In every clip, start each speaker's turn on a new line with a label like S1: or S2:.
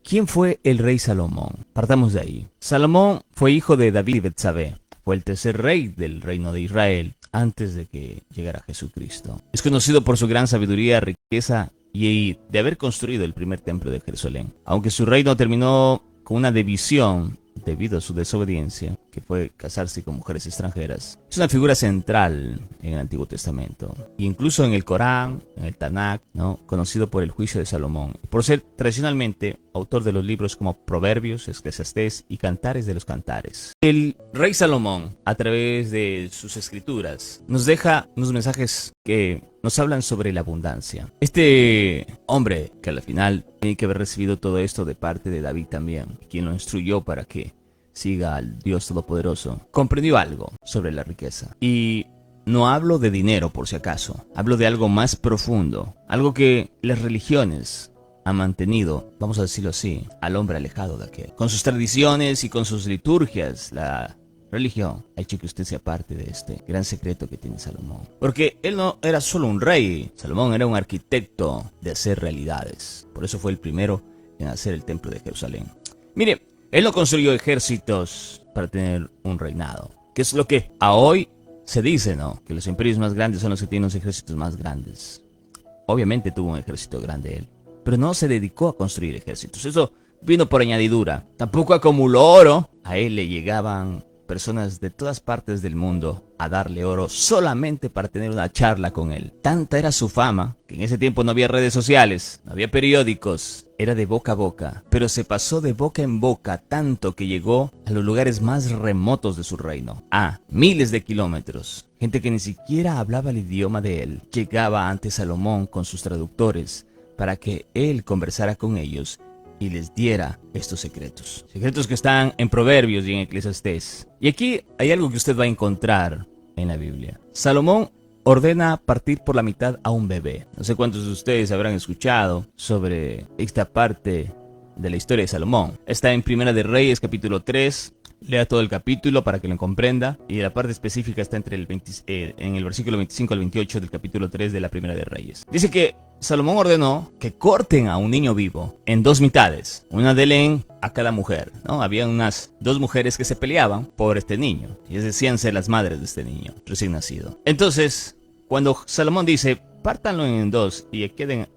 S1: ¿Quién fue el rey Salomón? Partamos de ahí. Salomón fue hijo de David y Betsabé. Fue el tercer rey del reino de Israel antes de que llegara Jesucristo. Es conocido por su gran sabiduría, riqueza y de haber construido el primer templo de Jerusalén. Aunque su reino terminó con una división debido a su desobediencia, que fue casarse con mujeres extranjeras. Es una figura central en el Antiguo Testamento, e incluso en el Corán, en el Tanakh, ¿no? Conocido por el juicio de Salomón, por ser tradicionalmente autor de los libros como Proverbios, Eclesiastés y Cantares de los Cantares. El rey Salomón, a través de sus escrituras, nos deja unos mensajes que nos hablan sobre la abundancia. Este hombre, que al final tiene que haber recibido todo esto de parte de David también, quien lo instruyó para que siga al Dios Todopoderoso, comprendió algo sobre la riqueza. Y no hablo de dinero por si acaso, hablo de algo más profundo, algo que las religiones han mantenido, vamos a decirlo así, al hombre alejado de aquel. Con sus tradiciones y con sus liturgias, la religión ha hecho que usted sea parte de este gran secreto que tiene Salomón. Porque él no era solo un rey, Salomón era un arquitecto de hacer realidades. Por eso fue el primero en hacer el templo de Jerusalén. Mire, él no construyó ejércitos para tener un reinado, que es lo que a hoy se dice, ¿no? Que los imperios más grandes son los que tienen los ejércitos más grandes. Obviamente tuvo un ejército grande él, pero no se dedicó a construir ejércitos. Eso vino por añadidura. Tampoco acumuló oro. A él le llegaban personas de todas partes del mundo a darle oro solamente para tener una charla con él. Tanta era su fama que en ese tiempo no había redes sociales, no había periódicos, era de boca a boca, pero se pasó de boca en boca tanto que llegó a los lugares más remotos de su reino, a miles de kilómetros. Gente que ni siquiera hablaba el idioma de él llegaba ante Salomón con sus traductores para que él conversara con ellos y les diera estos secretos. Secretos que están en Proverbios y en Eclesiastés. Y aquí hay algo que usted va a encontrar en la Biblia. Salomón ordena partir por la mitad a un bebé. No sé cuántos de ustedes habrán escuchado sobre esta parte de la historia de Salomón. Está en Primera de Reyes, capítulo 3. Lea todo el capítulo para que lo comprenda. Y la parte específica está entre en el versículo 25 al 28 del capítulo 3 de la Primera de Reyes. Dice que Salomón ordenó que corten a un niño vivo en dos mitades. Una den a cada mujer, ¿no? Había unas dos mujeres que se peleaban por este niño. Y decían ser las madres de este niño recién nacido. Entonces, cuando Salomón dice, pártanlo en dos y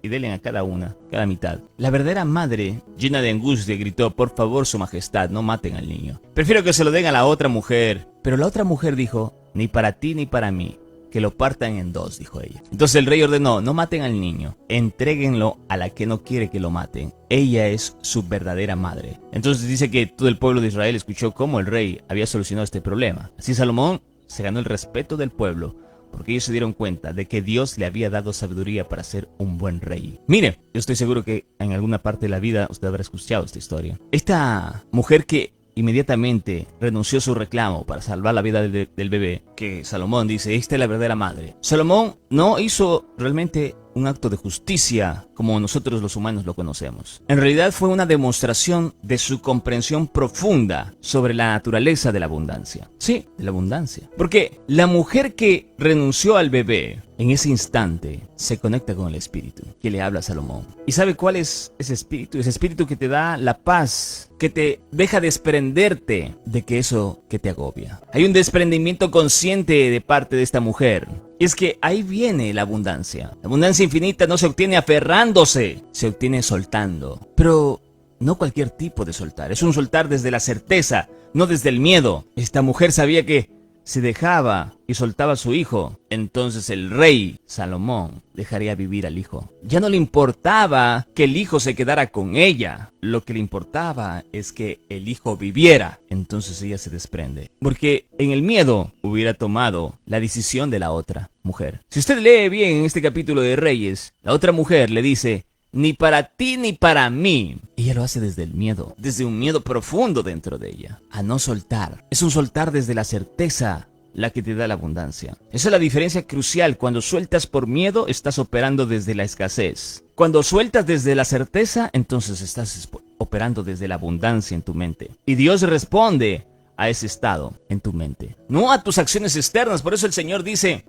S1: denle a cada una, cada mitad, la verdadera madre, llena de angustia, gritó, por favor, su majestad, no maten al niño. Prefiero que se lo den a la otra mujer. Pero la otra mujer dijo, ni para ti ni para mí, que lo partan en dos, dijo ella. Entonces el rey ordenó, no maten al niño, entréguenlo a la que no quiere que lo maten. Ella es su verdadera madre. Entonces dice que todo el pueblo de Israel escuchó cómo el rey había solucionado este problema. Así Salomón se ganó el respeto del pueblo, porque ellos se dieron cuenta de que Dios le había dado sabiduría para ser un buen rey. Mire, yo estoy seguro que en alguna parte de la vida usted habrá escuchado esta historia. Esta mujer que inmediatamente renunció a su reclamo para salvar la vida del bebé, que Salomón dice, esta es la verdadera madre. Salomón no hizo realmente un acto de justicia como nosotros los humanos lo conocemos. En realidad fue una demostración de su comprensión profunda sobre la naturaleza de la abundancia. Sí, de la abundancia. Porque la mujer que renunció al bebé, en ese instante, se conecta con el espíritu que le habla a Salomón. ¿Y sabe cuál es ese espíritu? Ese espíritu que te da la paz, que te deja desprenderte de que eso que te agobia. Hay un desprendimiento consciente de parte de esta mujer. Y es que ahí viene la abundancia. La abundancia infinita no se obtiene aferrándose, se obtiene soltando. Pero no cualquier tipo de soltar. Es un soltar desde la certeza, no desde el miedo. Esta mujer sabía que si dejaba y soltaba a su hijo, entonces el rey Salomón dejaría vivir al hijo. Ya no le importaba que el hijo se quedara con ella. Lo que le importaba es que el hijo viviera. Entonces ella se desprende. Porque en el miedo hubiera tomado la decisión de la otra mujer. Si usted lee bien en este capítulo de Reyes, la otra mujer le dice, ni para ti ni para mí. Ella lo hace desde el miedo, desde un miedo profundo dentro de ella, a no soltar. Es un soltar desde la certeza la que te da la abundancia. Esa es la diferencia crucial. Cuando sueltas por miedo, estás operando desde la escasez. Cuando sueltas desde la certeza, entonces estás operando desde la abundancia en tu mente. Y Dios responde a ese estado en tu mente, no a tus acciones externas. Por eso el Señor dice,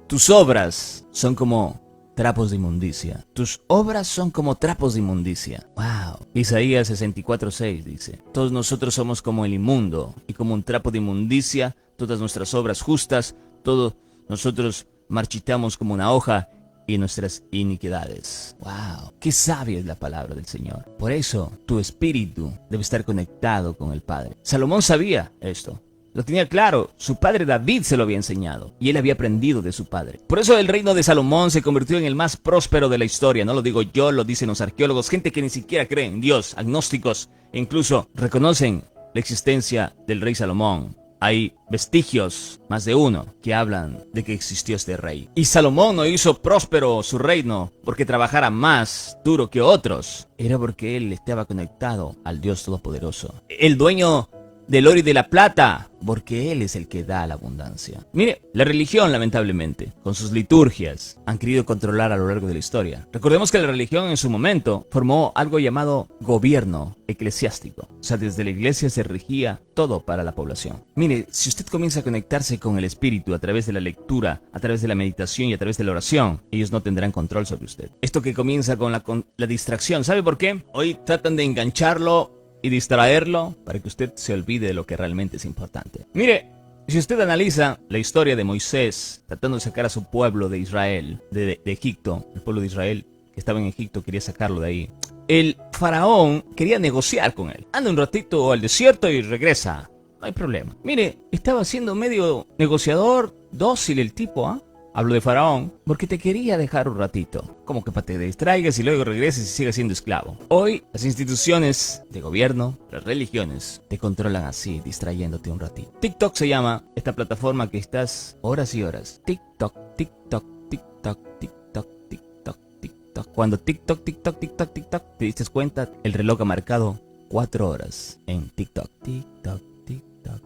S1: tus obras son como trapos de inmundicia. Tus obras son como trapos de inmundicia. Wow. Isaías 64:6 dice: todos nosotros somos como el inmundo, y como un trapo de inmundicia, todas nuestras obras justas, todos nosotros marchitamos como una hoja, y nuestras iniquidades. Wow, qué sabia es la palabra del Señor. Por eso tu espíritu debe estar conectado con el Padre. Salomón sabía esto. Lo tenía claro, su padre David se lo había enseñado y él había aprendido de su padre. Por eso el reino de Salomón se convirtió en el más próspero de la historia. No lo digo yo, lo dicen los arqueólogos, gente que ni siquiera cree en Dios, agnósticos, e incluso reconocen la existencia del rey Salomón. Hay vestigios, más de uno, que hablan de que existió este rey. Y Salomón no hizo próspero su reino porque trabajara más duro que otros. Era porque él estaba conectado al Dios Todopoderoso, el dueño del oro y de la plata, porque Él es el que da la abundancia. Mire, la religión, lamentablemente, con sus liturgias, han querido controlar a lo largo de la historia. Recordemos que la religión en su momento formó algo llamado gobierno eclesiástico. O sea, desde la iglesia se regía todo para la población. Mire, si usted comienza a conectarse con el Espíritu a través de la lectura, a través de la meditación y a través de la oración, ellos no tendrán control sobre usted. Esto que comienza con la distracción, ¿sabe por qué? Hoy tratan de engancharlo y distraerlo para que usted se olvide de lo que realmente es importante. Mire, si usted analiza la historia de Moisés tratando de sacar a su pueblo de Israel, de Egipto, el pueblo de Israel que estaba en Egipto quería sacarlo de ahí. El faraón quería negociar con él. Anda un ratito al desierto y regresa. No hay problema. Mire, estaba siendo medio negociador, dócil el tipo, ¿ah? Hablo de faraón porque te quería dejar un ratito, como que para que te distraigas y luego regreses y sigas siendo esclavo. Hoy las instituciones de gobierno, las religiones, te controlan así, distrayéndote un ratito. TikTok se llama esta plataforma que estás horas y horas. TikTok, TikTok, TikTok, TikTok, TikTok, TikTok. Cuando TikTok, TikTok, TikTok, TikTok, te diste cuenta, el reloj ha marcado 4 horas en TikTok. TikTok.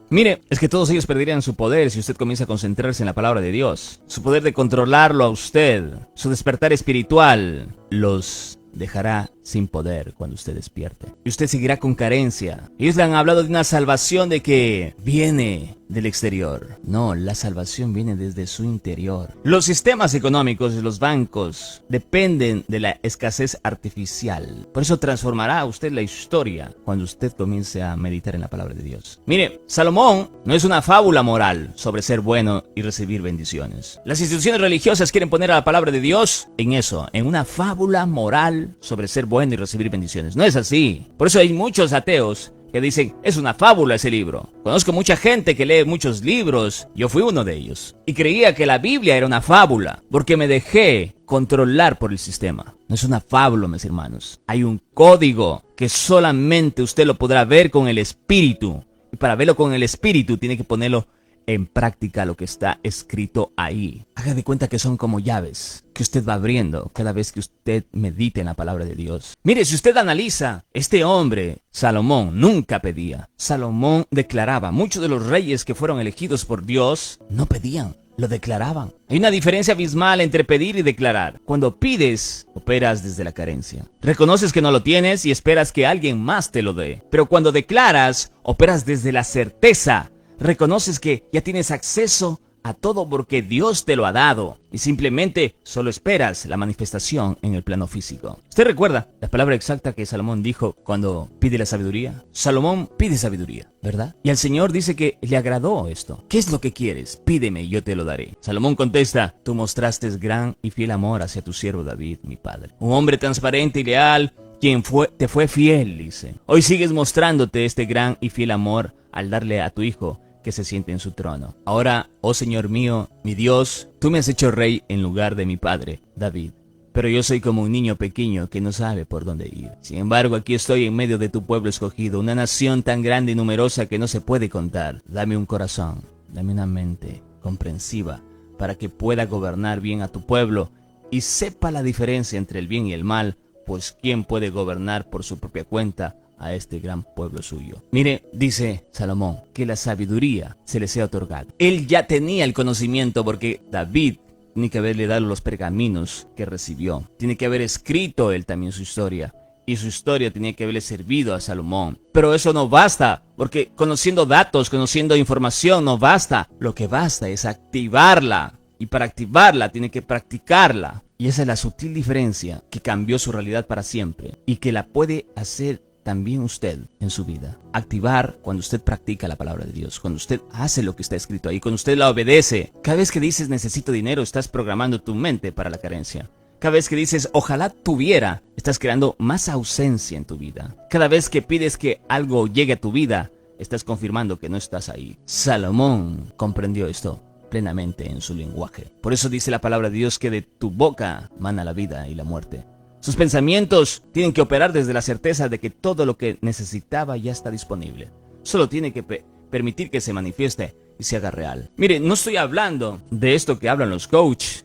S1: Mire, es que todos ellos perderían su poder si usted comienza a concentrarse en la palabra de Dios. Su poder de controlarlo a usted, su despertar espiritual, los dejará sin poder cuando usted despierte. Y usted seguirá con carencia. Ellos le han hablado de una salvación de que viene del exterior. No, la salvación viene desde su interior. Los sistemas económicos y los bancos dependen de la escasez artificial. Por eso transformará usted la historia cuando usted comience a meditar en la palabra de Dios. Mire, Salomón no es una fábula moral sobre ser bueno y recibir bendiciones. Las instituciones religiosas quieren poner a la palabra de Dios en eso, en una fábula moral sobre ser bueno y recibir bendiciones. No es así. Por eso hay muchos ateos que dicen, es una fábula ese libro. Conozco mucha gente que lee muchos libros, yo fui uno de ellos, y creía que la Biblia era una fábula, porque me dejé controlar por el sistema. No es una fábula, mis hermanos. Hay un código que solamente usted lo podrá ver con el Espíritu, y para verlo con el Espíritu tiene que ponerlo en práctica lo que está escrito ahí. Haga de cuenta que son como llaves que usted va abriendo cada vez que usted medite en la palabra de Dios. Mire, si usted analiza, este hombre, Salomón, nunca pedía. Salomón declaraba. Muchos de los reyes que fueron elegidos por Dios no pedían, lo declaraban. Hay una diferencia abismal entre pedir y declarar. Cuando pides, operas desde la carencia. Reconoces que no lo tienes y esperas que alguien más te lo dé. Pero cuando declaras, operas desde la certeza. Reconoces que ya tienes acceso a todo porque Dios te lo ha dado y simplemente solo esperas la manifestación en el plano físico. ¿Usted recuerda la palabra exacta que Salomón dijo cuando pide la sabiduría? Salomón pide sabiduría, ¿verdad? Y al Señor dice que le agradó esto. ¿Qué es lo que quieres? Pídeme y yo te lo daré. Salomón contesta, tú mostraste gran y fiel amor hacia tu siervo David, mi padre. Un hombre transparente y leal, quien te fue fiel, dice. Hoy sigues mostrándote este gran y fiel amor al darle a tu hijo que se siente en su trono. Ahora, oh Señor mío, mi Dios, tú me has hecho rey en lugar de mi padre, David. Pero yo soy como un niño pequeño que no sabe por dónde ir. Sin embargo, aquí estoy en medio de tu pueblo escogido, una nación tan grande y numerosa que no se puede contar. Dame un corazón, dame una mente comprensiva para que pueda gobernar bien a tu pueblo y sepa la diferencia entre el bien y el mal, pues ¿quién puede gobernar por su propia cuenta a este gran pueblo suyo? Mire, dice Salomón, que la sabiduría se le sea otorgada. Él ya tenía el conocimiento porque David tiene que haberle dado los pergaminos que recibió. Tiene que haber escrito él también su historia. Y su historia tenía que haberle servido a Salomón. Pero eso no basta, porque conociendo datos, conociendo información no basta. Lo que basta es activarla Y para activarla tiene que practicarla. Y esa es la sutil diferencia que cambió su realidad para siempre y que la puede hacer también usted en su vida. Activar cuando usted practica la palabra de Dios, cuando usted hace lo que está escrito ahí, cuando usted la obedece. Cada vez que dices necesito dinero, estás programando tu mente para la carencia. Cada vez que dices ojalá tuviera, estás creando más ausencia en tu vida. Cada vez que pides que algo llegue a tu vida, estás confirmando que no estás ahí. Salomón comprendió esto plenamente en su lenguaje. Por eso dice la palabra de Dios que de tu boca mana la vida y la muerte. Sus pensamientos tienen que operar desde la certeza de que todo lo que necesitaba ya está disponible. Solo tiene que permitir que se manifieste y se haga real. Mire, no estoy hablando de esto que hablan los coaches.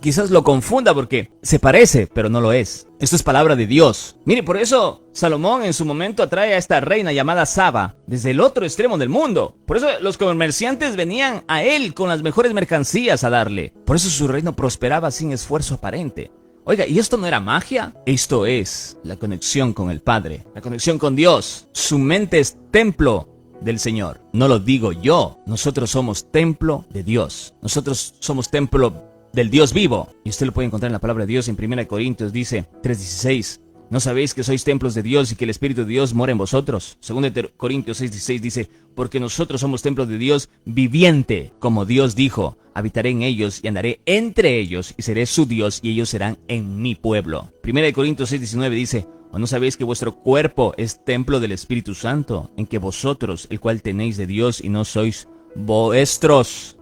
S1: Quizás lo confunda porque se parece, pero no lo es. Esto es palabra de Dios. Mire, por eso Salomón en su momento atrae a esta reina llamada Saba desde el otro extremo del mundo. Por eso los comerciantes venían a él con las mejores mercancías a darle. Por eso su reino prosperaba sin esfuerzo aparente. Oiga, ¿y esto no era magia? Esto es la conexión con el Padre, la conexión con Dios. Su mente es templo del Señor. No lo digo yo. Nosotros somos templo de Dios. Nosotros somos templo del Dios vivo. Y usted lo puede encontrar en la palabra de Dios en 1 Corintios, dice 3:16. ¿No sabéis que sois templos de Dios y que el Espíritu de Dios mora en vosotros? 2 Corintios 6:16 dice, porque nosotros somos templos de Dios viviente, como Dios dijo, habitaré en ellos y andaré entre ellos y seré su Dios y ellos serán en mi pueblo. 1 Corintios 6:19 dice, ¿o no sabéis que vuestro cuerpo es templo del Espíritu Santo, en que vosotros, el cual tenéis de Dios y no sois vuestros?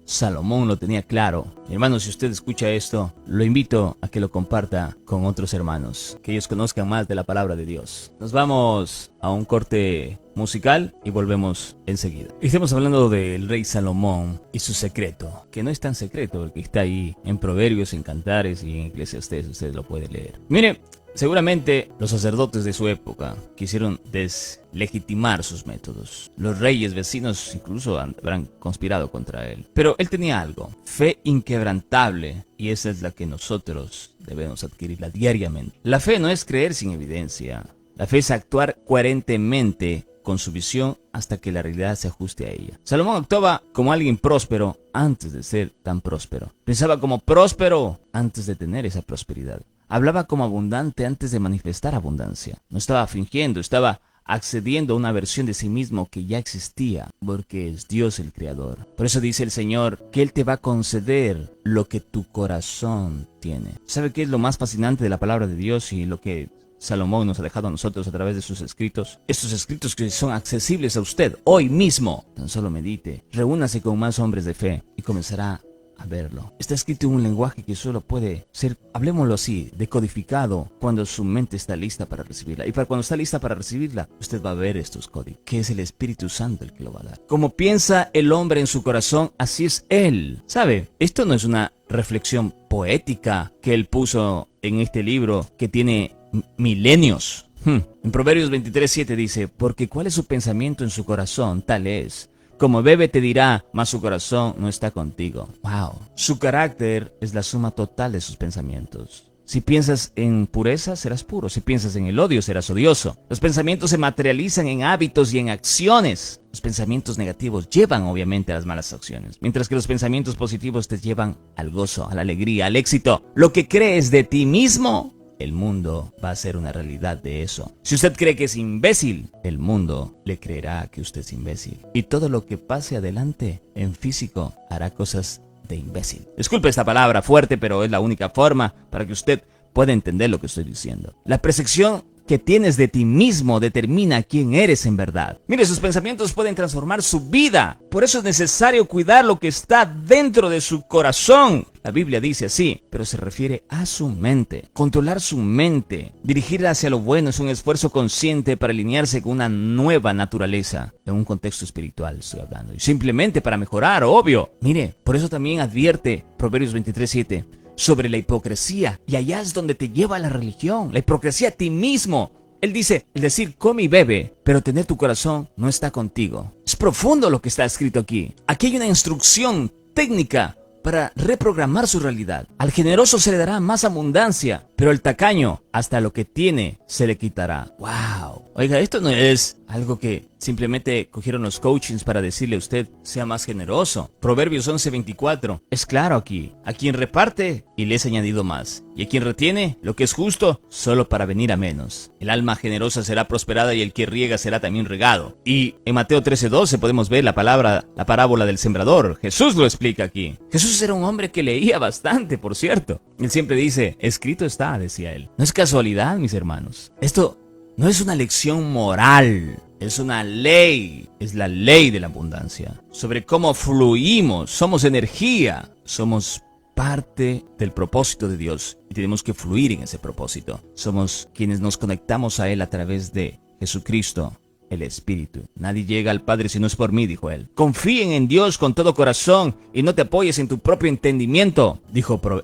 S1: Salomón lo tenía claro. Hermano, si usted escucha esto, lo invito a que lo comparta con otros hermanos, que ellos conozcan más de la palabra de Dios. Nos vamos a un corte musical y volvemos enseguida. Estamos hablando del rey Salomón y su secreto, que no es tan secreto porque está ahí en Proverbios, en Cantares y en Eclesiastés, usted lo puede leer. Mire, seguramente los sacerdotes de su época quisieron deslegitimar sus métodos. Los reyes vecinos incluso habrán conspirado contra él. Pero él tenía algo, fe inquebrantable, y esa es la que nosotros debemos adquirirla diariamente. La fe no es creer sin evidencia. La fe es actuar coherentemente con su visión hasta que la realidad se ajuste a ella. Salomón actuaba como alguien próspero antes de ser tan próspero. Pensaba como próspero antes de tener esa prosperidad. Hablaba como abundante antes de manifestar abundancia. No estaba fingiendo, estaba accediendo a una versión de sí mismo que ya existía, porque es Dios el creador. Por eso dice el Señor que Él te va a conceder lo que tu corazón tiene. ¿Sabe qué es lo más fascinante de la palabra de Dios y lo que Salomón nos ha dejado a nosotros a través de sus escritos? Estos escritos que son accesibles a usted hoy mismo. Tan solo medite, reúnase con más hombres de fe y comenzará a verlo. Está escrito en un lenguaje que solo puede ser, hablemoslo así, decodificado cuando su mente está lista para recibirla. Y para cuando está lista para recibirla, usted va a ver estos códigos, que es el Espíritu Santo el que lo va a dar. Como piensa el hombre en su corazón, así es él. ¿Sabe? Esto no es una reflexión poética que él puso en este libro que tiene milenios. En Proverbios 23:7 dice, porque cuál es su pensamiento en su corazón, tal es. Como bebe te dirá, mas su corazón no está contigo. Wow. Su carácter es la suma total de sus pensamientos. Si piensas en pureza, serás puro. Si piensas en el odio, serás odioso. Los pensamientos se materializan en hábitos y en acciones. Los pensamientos negativos llevan obviamente a las malas acciones, mientras que los pensamientos positivos te llevan al gozo, a la alegría, al éxito. Lo que crees de ti mismo, el mundo va a ser una realidad de eso. Si usted cree que es imbécil, el mundo le creerá que usted es imbécil. Y todo lo que pase adelante en físico hará cosas de imbécil. Disculpe esta palabra fuerte, pero es la única forma para que usted pueda entender lo que estoy diciendo. La percepción que tienes de ti mismo determina quién eres en verdad. Mire, sus pensamientos pueden transformar su vida. Por eso es necesario cuidar lo que está dentro de su corazón. La Biblia dice así, pero se refiere a su mente. Controlar su mente, dirigirla hacia lo bueno, es un esfuerzo consciente para alinearse con una nueva naturaleza. En un contexto espiritual estoy hablando. Y simplemente para mejorar, obvio. Mire, por eso también advierte Proverbios 23:7. Sobre la hipocresía, y allá es donde te lleva la religión, la hipocresía a ti mismo. Él dice, el decir come y bebe, pero tener tu corazón no está contigo. Es profundo lo que está escrito aquí. Aquí hay una instrucción técnica para reprogramar su realidad. Al generoso se le dará más abundancia, pero el tacaño hasta lo que tiene se le quitará. ¡Wow! Oiga, esto no es algo que simplemente cogieron los coachings para decirle a usted sea más generoso. Proverbios 11:24 es claro aquí. A quien reparte y le es añadido más, y a quien retiene lo que es justo solo para venir a menos. El alma generosa será prosperada y el que riega será también regado. Y en Mateo 13:12 podemos ver la parábola del sembrador. Jesús lo explica aquí. Jesús era un hombre que leía bastante, por cierto. Él siempre dice, escrito está, decía él. No es casualidad, mis hermanos. Esto no es una lección moral, es una ley, es la ley de la abundancia. Sobre cómo fluimos, somos energía, somos parte del propósito de Dios y tenemos que fluir en ese propósito. Somos quienes nos conectamos a Él a través de Jesucristo, el Espíritu. Nadie llega al Padre si no es por mí, dijo Él. Confíen en Dios con todo corazón y no te apoyes en tu propio entendimiento,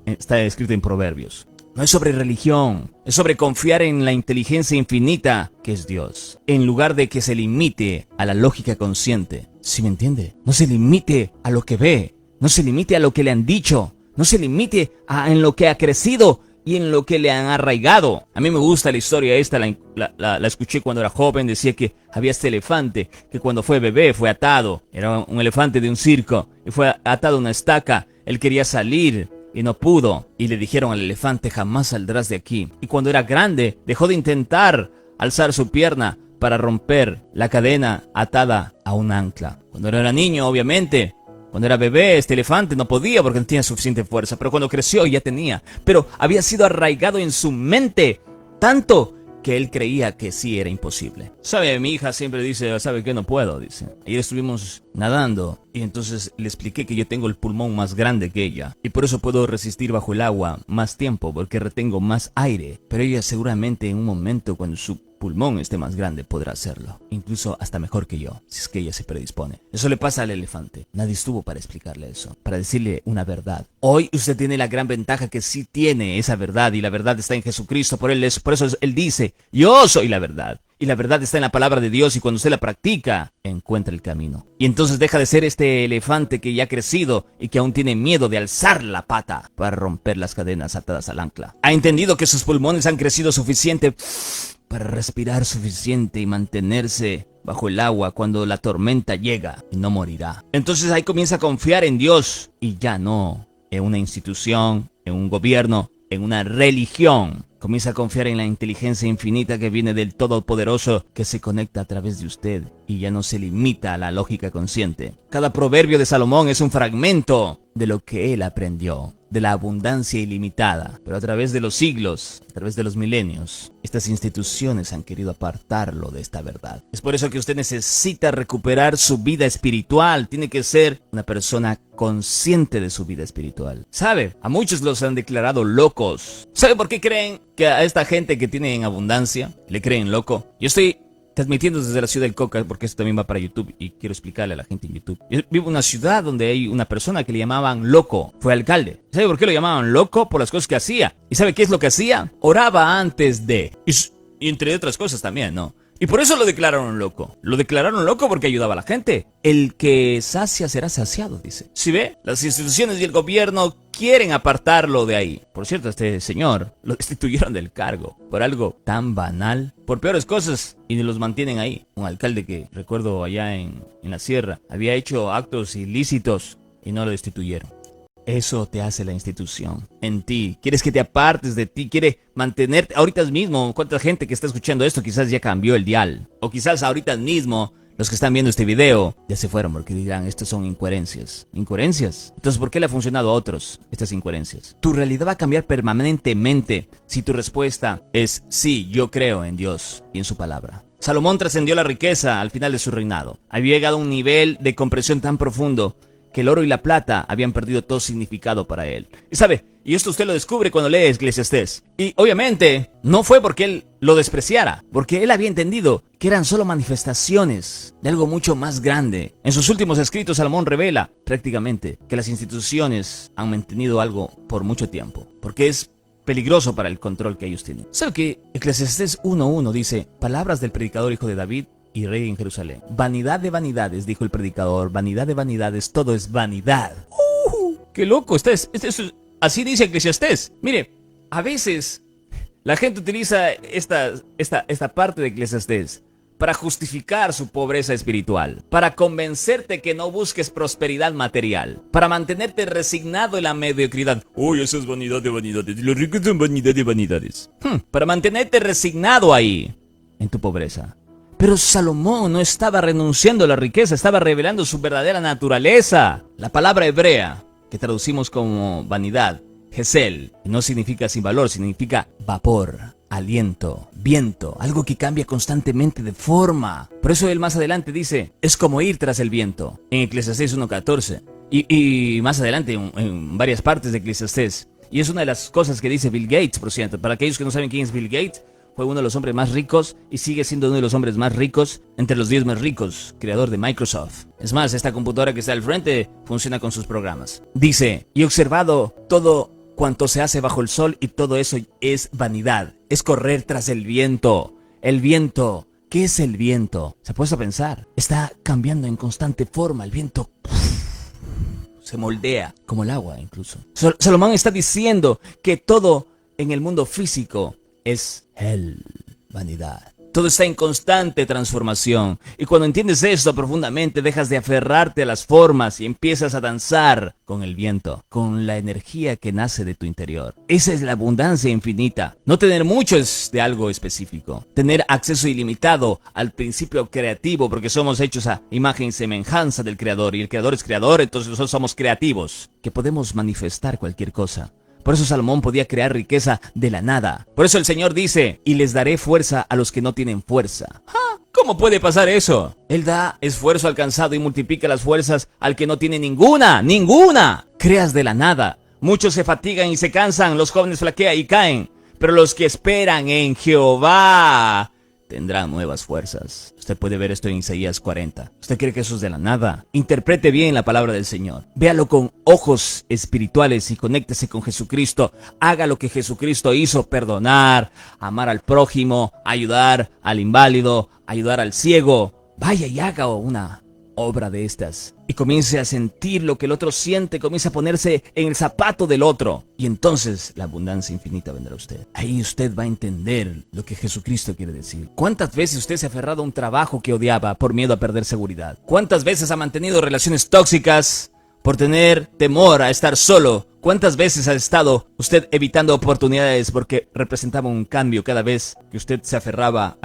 S1: está escrito en Proverbios. No es sobre religión, es sobre confiar en la inteligencia infinita que es Dios, en lugar de que se limite a la lógica consciente. ¿Sí me entiende? No se limite a lo que ve, no se limite a lo que le han dicho, no se limite en lo que ha crecido y en lo que le han arraigado. A mí me gusta la historia esta, la escuché cuando era joven. Decía que había este elefante que cuando fue bebé fue atado. Era un elefante de un circo y fue atado a una estaca. Él quería salir y no pudo, y le dijeron al elefante, jamás saldrás de aquí. Y cuando era grande, dejó de intentar alzar su pierna para romper la cadena atada a un ancla. Cuando era niño, obviamente, cuando era bebé, este elefante no podía porque no tenía suficiente fuerza, pero cuando creció ya tenía. Pero había sido arraigado en su mente tanto que él creía que sí era imposible. ¿Sabe? Mi hija siempre dice, ¿sabe qué? No puedo, dice. Ayer estuvimos nadando y entonces le expliqué que yo tengo el pulmón más grande que ella y por eso puedo resistir bajo el agua más tiempo porque retengo más aire. Pero ella seguramente en un momento cuando su pulmón esté más grande podrá hacerlo, incluso hasta mejor que yo, si es que ella se predispone. Eso le pasa al elefante. Nadie estuvo para explicarle eso, para decirle una verdad. Hoy usted tiene la gran ventaja que sí tiene esa verdad, y la verdad está en Jesucristo. Por eso él dice, yo soy la verdad. Y la verdad está en la palabra de Dios, y cuando usted la practica, encuentra el camino. Y entonces deja de ser este elefante que ya ha crecido y que aún tiene miedo de alzar la pata para romper las cadenas atadas al ancla. Ha entendido que sus pulmones han crecido suficiente para respirar suficiente y mantenerse bajo el agua cuando la tormenta llega, y no morirá. Entonces ahí comienza a confiar en Dios y ya no en una institución, en un gobierno, en una religión. Comienza a confiar en la inteligencia infinita que viene del Todopoderoso, que se conecta a través de usted y ya no se limita a la lógica consciente. Cada proverbio de Salomón es un fragmento de lo que él aprendió, de la abundancia ilimitada. Pero a través de los siglos, a través de los milenios, estas instituciones han querido apartarlo de esta verdad. Es por eso que usted necesita recuperar su vida espiritual. Tiene que ser una persona consciente de su vida espiritual. ¿Sabe? A muchos los han declarado locos. ¿Sabe por qué creen que a esta gente que tiene en abundancia le creen loco? Yo estoy transmitiendo desde la ciudad del Coca, porque esto también va para YouTube y quiero explicarle a la gente en YouTube. Yo vivo en una ciudad donde hay una persona que le llamaban loco, fue alcalde. ¿Sabe por qué lo llamaban loco? Por las cosas que hacía. ¿Y sabe qué es lo que hacía? Oraba antes de, y entre otras cosas también, ¿no? Y por eso lo declararon loco. Lo declararon loco porque ayudaba a la gente. El que sacia será saciado, dice. ¿Sí ve? Las instituciones y el gobierno quieren apartarlo de ahí. Por cierto, este señor lo destituyeron del cargo por algo tan banal, por peores cosas, y los mantienen ahí. Un alcalde que, recuerdo allá en la sierra, había hecho actos ilícitos y no lo destituyeron. Eso te hace la institución en ti. Quieres que te apartes de ti, quiere mantenerte. Ahorita mismo, cuánta gente que está escuchando esto quizás ya cambió el dial. O quizás ahorita mismo los que están viendo este video ya se fueron porque dirán, estas son incoherencias. ¿Incoherencias? Entonces, ¿por qué le ha funcionado a otros estas incoherencias? Tu realidad va a cambiar permanentemente si tu respuesta es sí, yo creo en Dios y en su palabra. Salomón trascendió la riqueza al final de su reinado. Había llegado a un nivel de comprensión tan profundo que el oro y la plata habían perdido todo significado para él. Y sabe, y esto usted lo descubre cuando lee Eclesiastés. Y obviamente no fue porque él lo despreciara, porque él había entendido que eran solo manifestaciones de algo mucho más grande. En sus últimos escritos, Salomón revela prácticamente que las instituciones han mantenido algo por mucho tiempo, porque es peligroso para el control que ellos tienen. ¿Sabe que Eclesiastés 1:1 dice, palabras del predicador hijo de David y rey en Jerusalén? Vanidad de vanidades, dijo el predicador, vanidad de vanidades, todo es vanidad. ¡Qué loco! Así dice Eclesiastés. Mire, a veces La gente utiliza esta parte de Eclesiastés para justificar su pobreza espiritual, para convencerte que no busques prosperidad material, para mantenerte resignado en la mediocridad. Uy, eso es vanidad de vanidades, los ricos son vanidad de vanidades. Para mantenerte resignado ahí, en tu pobreza. Pero Salomón no estaba renunciando a la riqueza, estaba revelando su verdadera naturaleza. La palabra hebrea, que traducimos como vanidad, Gesel, no significa sin valor, significa vapor, aliento, viento, algo que cambia constantemente de forma. Por eso él más adelante dice, es como ir tras el viento, en Eclesiastés 1:14. Y más adelante en varias partes de Eclesiastés. Y es una de las cosas que dice Bill Gates, por cierto. Para aquellos que no saben quién es Bill Gates, fue uno de los hombres más ricos y sigue siendo uno de los hombres más ricos entre los 10 más ricos, creador de Microsoft. Es más, esta computadora que está al frente funciona con sus programas. Dice, y he observado todo cuanto se hace bajo el sol y todo eso es vanidad, es correr tras el viento. El viento, ¿qué es el viento? Se ha puesto a pensar, está cambiando en constante forma, el viento se moldea, como el agua incluso. Salomón está diciendo que todo en el mundo físico es vanidad. Todo está en constante transformación. Y cuando entiendes esto profundamente, dejas de aferrarte a las formas y empiezas a danzar con el viento, con la energía que nace de tu interior. Esa es la abundancia infinita. No tener mucho es de algo específico. Tener acceso ilimitado al principio creativo, porque somos hechos a imagen y semejanza del Creador. Y el Creador es creador, entonces nosotros somos creativos, que podemos manifestar cualquier cosa. Por eso Salomón podía crear riqueza de la nada. Por eso el Señor dice, y les daré fuerza a los que no tienen fuerza. ¿Cómo puede pasar eso? Él da esfuerzo alcanzado y multiplica las fuerzas al que no tiene ninguna. Creas de la nada. Muchos se fatigan y se cansan, los jóvenes flaquean y caen. Pero los que esperan en Jehová tendrán nuevas fuerzas. Usted puede ver esto en Isaías 40. ¿Usted cree que eso es de la nada? Interprete bien la palabra del Señor. Véalo con ojos espirituales y conéctese con Jesucristo. Haga lo que Jesucristo hizo, perdonar, amar al prójimo, ayudar al inválido, ayudar al ciego. Vaya y haga una obra de estas. Y comience a sentir lo que el otro siente, comience a ponerse en el zapato del otro. Y entonces la abundancia infinita vendrá a usted. Ahí usted va a entender lo que Jesucristo quiere decir. ¿Cuántas veces usted se ha aferrado a un trabajo que odiaba por miedo a perder seguridad? ¿Cuántas veces ha mantenido relaciones tóxicas por tener temor a estar solo? ¿Cuántas veces ha estado usted evitando oportunidades porque representaba un cambio cada vez que usted se aferraba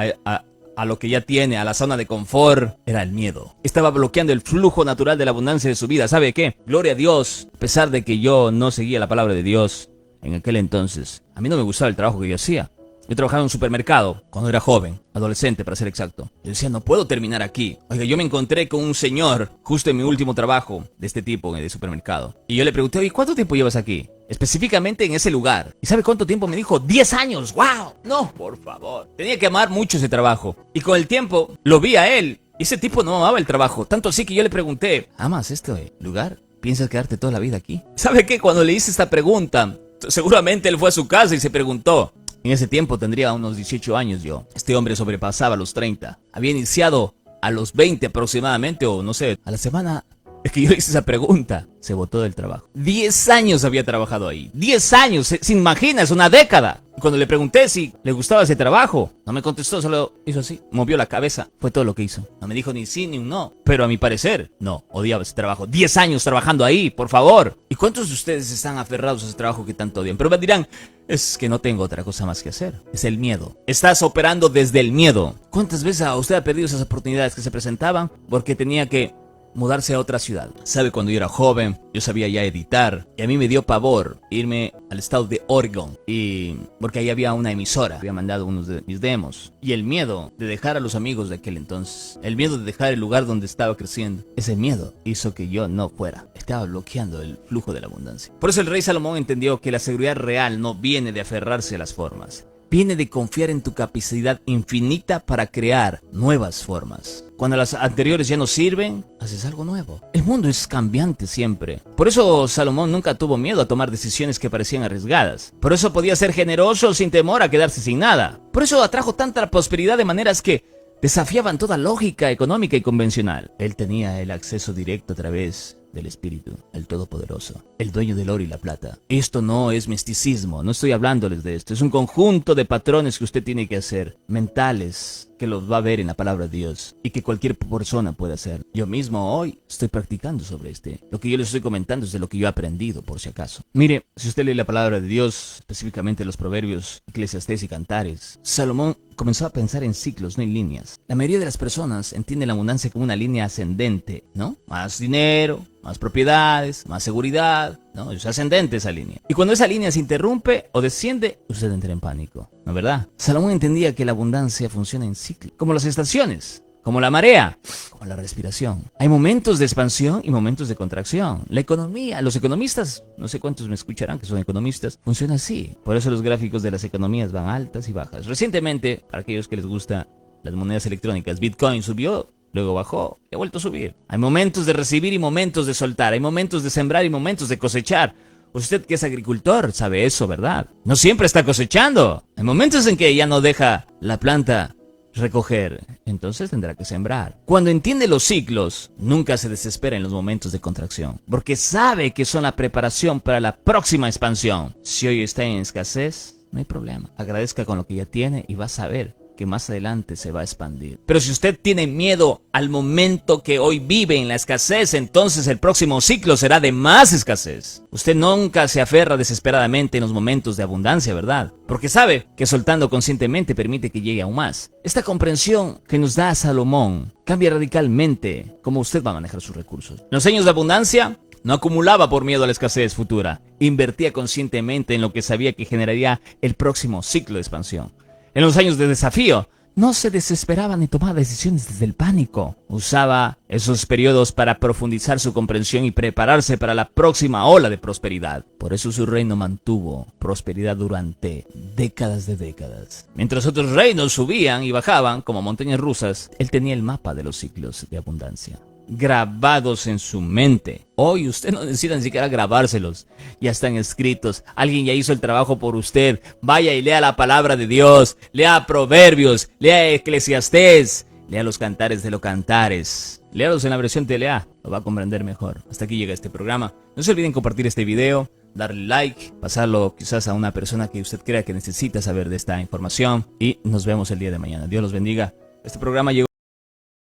S1: a lo que ya tiene, a la zona de confort? Era el miedo. Estaba bloqueando el flujo natural de la abundancia de su vida. ¿Sabe qué? Gloria a Dios. A pesar de que yo no seguía la palabra de Dios en aquel entonces, a mí no me gustaba el trabajo que yo hacía. Yo trabajaba en un supermercado cuando era joven, adolescente para ser exacto. Yo decía, no puedo terminar aquí. Oiga, yo me encontré con un señor justo en mi último trabajo de este tipo, de supermercado. Y yo le pregunté, oye, ¿cuánto tiempo llevas aquí? Específicamente en ese lugar. ¿Y sabe cuánto tiempo? Me dijo, 10 años. ¡Wow! No, por favor. Tenía que amar mucho ese trabajo. Y con el tiempo lo vi a él. Y ese tipo no amaba el trabajo. Tanto así que yo le pregunté, ¿amas este lugar? ¿Piensas quedarte toda la vida aquí? ¿Sabe qué? Cuando le hice esta pregunta, seguramente él fue a su casa y se preguntó. En ese tiempo tendría unos 18 años yo. Este hombre sobrepasaba los 30. Había iniciado a los 20 aproximadamente, o no sé, a la semana. Es que yo le hice esa pregunta. Se botó del trabajo. 10 años había trabajado ahí. 10 años, se imagina, es una década. Cuando le pregunté si le gustaba ese trabajo, no me contestó, solo hizo así, movió la cabeza. Fue todo lo que hizo. No me dijo ni sí ni un no. Pero a mi parecer, no, odiaba ese trabajo. 10 años trabajando ahí, por favor. ¿Y cuántos de ustedes están aferrados a ese trabajo que tanto odian? Pero me dirán, es que no tengo otra cosa más que hacer. Es el miedo. Estás operando desde el miedo. ¿Cuántas veces usted ha perdido esas oportunidades que se presentaban porque tenía que mudarse a otra ciudad? Sabe, cuando yo era joven, yo sabía ya editar y a mí me dio pavor irme al estado de Oregon, y porque ahí había una emisora, había mandado unos de mis demos, y el miedo de dejar a los amigos de aquel entonces, el miedo de dejar el lugar donde estaba creciendo, ese miedo hizo que yo no fuera. Estaba bloqueando el flujo de la abundancia. Por eso el rey Salomón entendió que la seguridad real no viene de aferrarse a las formas, viene de confiar en tu capacidad infinita para crear nuevas formas. Cuando las anteriores ya no sirven, haces algo nuevo. El mundo es cambiante siempre. Por eso Salomón nunca tuvo miedo a tomar decisiones que parecían arriesgadas. Por eso podía ser generoso sin temor a quedarse sin nada. Por eso atrajo tanta prosperidad de maneras que desafiaban toda lógica económica y convencional. Él tenía el acceso directo a través del Espíritu, el Todopoderoso, el dueño del oro y la plata. Esto no es misticismo, no estoy hablándoles de esto. Es un conjunto de patrones que usted tiene que hacer, mentales, que los va a ver en la palabra de Dios y que cualquier persona puede hacer. Yo mismo hoy estoy practicando sobre Lo que yo les estoy comentando es de lo que yo he aprendido, por si acaso. Mire, si usted lee la palabra de Dios, específicamente los Proverbios, Eclesiastés y Cantares, Salomón comenzó a pensar en ciclos, no en líneas. La mayoría de las personas entienden la abundancia como una línea ascendente, ¿no? Más dinero, más propiedades, más seguridad, ¿no? Es ascendente esa línea. Y cuando esa línea se interrumpe o desciende, usted entra en pánico, ¿no es verdad? Salomón entendía que la abundancia funciona en ciclos, como las estaciones, como la marea, como la respiración. Hay momentos de expansión y momentos de contracción. La economía, los economistas, no sé cuántos me escucharán que son economistas, funciona así. Por eso los gráficos de las economías van altas y bajas. Recientemente, para aquellos que les gustan las monedas electrónicas, Bitcoin subió, luego bajó y ha vuelto a subir. Hay momentos de recibir y momentos de soltar. Hay momentos de sembrar y momentos de cosechar. Usted que es agricultor sabe eso, ¿verdad? No siempre está cosechando. Hay momentos en que ya no deja la planta recoger, entonces tendrá que sembrar. Cuando entiende los ciclos, nunca se desespera en los momentos de contracción, porque sabe que son la preparación para la próxima expansión. Si hoy está en escasez, no hay problema. Agradezca con lo que ya tiene y va a saber que más adelante se va a expandir. Pero si usted tiene miedo al momento que hoy vive en la escasez, entonces el próximo ciclo será de más escasez. Usted nunca se aferra desesperadamente en los momentos de abundancia, ¿verdad? Porque sabe que soltando conscientemente permite que llegue aún más. Esta comprensión que nos da Salomón cambia radicalmente cómo usted va a manejar sus recursos. En los años de abundancia, no acumulaba por miedo a la escasez futura. Invertía conscientemente en lo que sabía que generaría el próximo ciclo de expansión. En los años de desafío, no se desesperaba ni tomaba decisiones desde el pánico. Usaba esos periodos para profundizar su comprensión y prepararse para la próxima ola de prosperidad. Por eso su reino mantuvo prosperidad durante décadas de décadas. Mientras otros reinos subían y bajaban, como montañas rusas, él tenía el mapa de los ciclos de abundancia grabados en su mente. Hoy usted no necesita ni siquiera grabárselos. Ya están escritos. Alguien ya hizo el trabajo por usted. Vaya y lea la palabra de Dios. Lea Proverbios. Lea Eclesiastés. Lea los Cantares de los Cantares. Léalos en la versión TLA. Lo va a comprender mejor. Hasta aquí llega este programa. No se olviden compartir este video, darle like, pasarlo quizás a una persona que usted crea que necesita saber de esta información. Y nos vemos el día de mañana. Dios los bendiga. Este programa llegó